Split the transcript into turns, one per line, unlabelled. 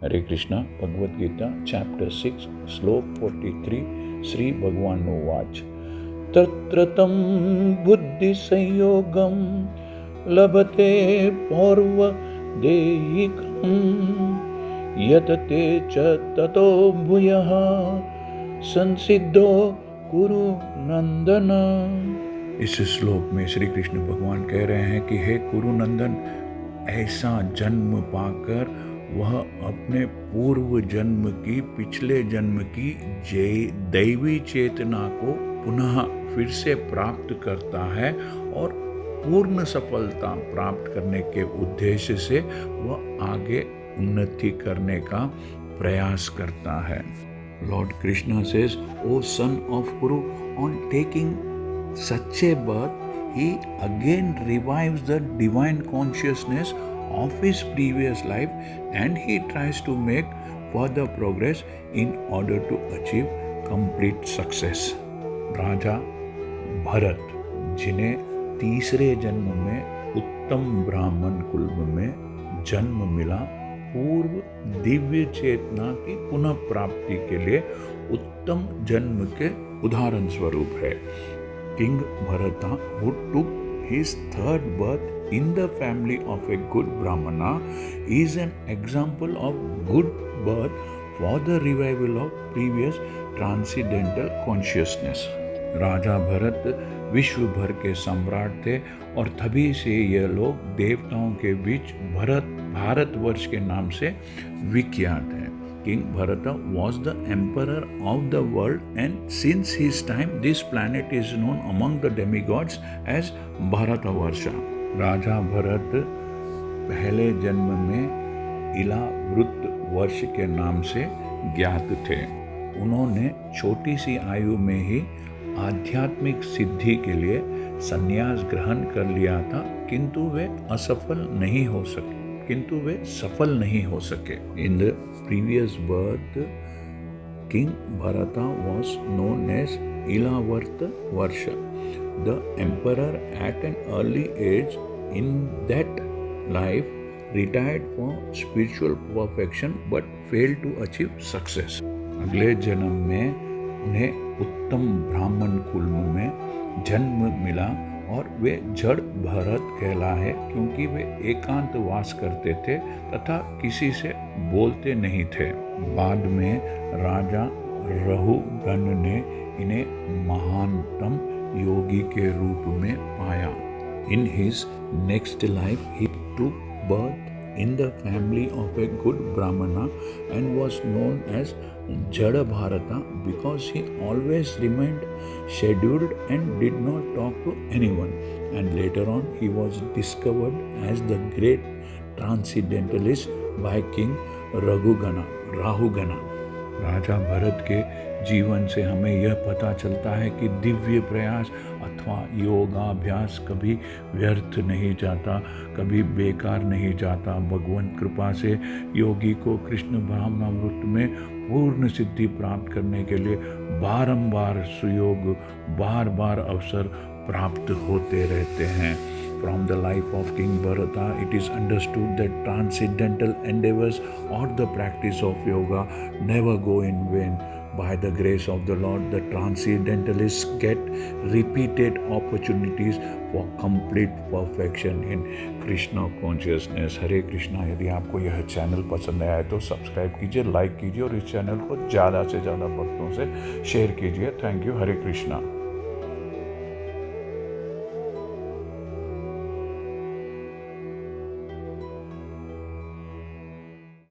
हरे Krishna Bhagavad Gita chapter 6 श्लोक 43 श्री भगवानुवाच तत्र तं बुद्धि संयोगं लभते पौर्वदेहिकं यतते च ततो भूयः संसिद्धो कुरु नंदन। इस श्लोक में श्री कृष्ण भगवान कह रहे हैं कि हे कुरु नंदन, ऐसा जन्म पाकर वह अपने पूर्व जन्म की, पिछले जन्म की दैवी चेतना को पुनः फिर से प्राप्त करता है और पूर्ण सफलता प्राप्त करने के उद्देश्य से वह आगे उन्नति करने का प्रयास करता है। Lord Krishna says, O son of Kuru, on taking such a birth, he again revives the divine consciousness of his previous life and he tries to make further progress in order to achieve complete success. राजा भरत, जिन्हें तीसरे जन्म में उत्तम ब्राह्मण कुल में जन्म मिला, पूर्व दिव्य चेतना की पुनः प्राप्ति के लिए उत्तम जन्म के उदाहरण स्वरूप है। King Bharata, who took his third birth in the family of a good Brahmana, is an example of good birth for the revival of previous transcendental consciousness. राजा भरत विश्व भर के सम्राट थे और तभी से ये लोग देवताओं के बीच भारतवर्ष के नाम से विख्यात हैं। King Bharata was the emperor of the world, and since his time this planet is known among the demigods as Bharatavarsha. राजा भरत पहले जन्म में इलावृत वर्ष के नाम से ज्ञात थे। उन्होंने छोटी सी आयु में ही आध्यात्मिक सिद्धि के लिए संन्यास ग्रहण कर लिया था, किंतु वे सफल नहीं हो सके। In the previous birth, King Bharata was known as Ilavarta Varsha, the emperor at an early age in that life retired for spiritual perfection but failed to achieve success. अगले जन्म में उन्हें उत्तम ब्राह्मण कुल में जन्म मिला और वे जड़ भरत कहलाए क्योंकि वे एकांत वास करते थे तथा किसी से बोलते नहीं थे। बाद में राजा रहुगण ने इन्हें महानतम योगी के रूप में पाया। In his next life he took birth in the family of a good Brahmana and was known as Jada Bharata because he always remained scheduled and did not talk to anyone. And later on he was discovered as the great transcendentalist by King Rahugana. राजा भरत के जीवन से हमें यह पता चलता है कि दिव्य प्रयास अथवा योगाभ्यास कभी व्यर्थ नहीं जाता, कभी बेकार नहीं जाता। भगवंत कृपा से योगी को कृष्ण भावनामृत में पूर्ण सिद्धि प्राप्त करने के लिए बारंबार सुयोग, बार बार अवसर प्राप्त होते रहते हैं। From the life of King Bharata, it is understood that transcendental endeavors or the practice of yoga never go in vain. By the grace of the Lord, the transcendentalists get repeated opportunities for complete perfection in Krishna consciousness. हरे कृष्णा। यदि आपको यह channel पसंद आया है तो subscribe कीजिए, like कीजिए और इस चैनल को ज़्यादा से ज़्यादा भक्तों से शेयर कीजिए। Thank you. हरे कृष्णा।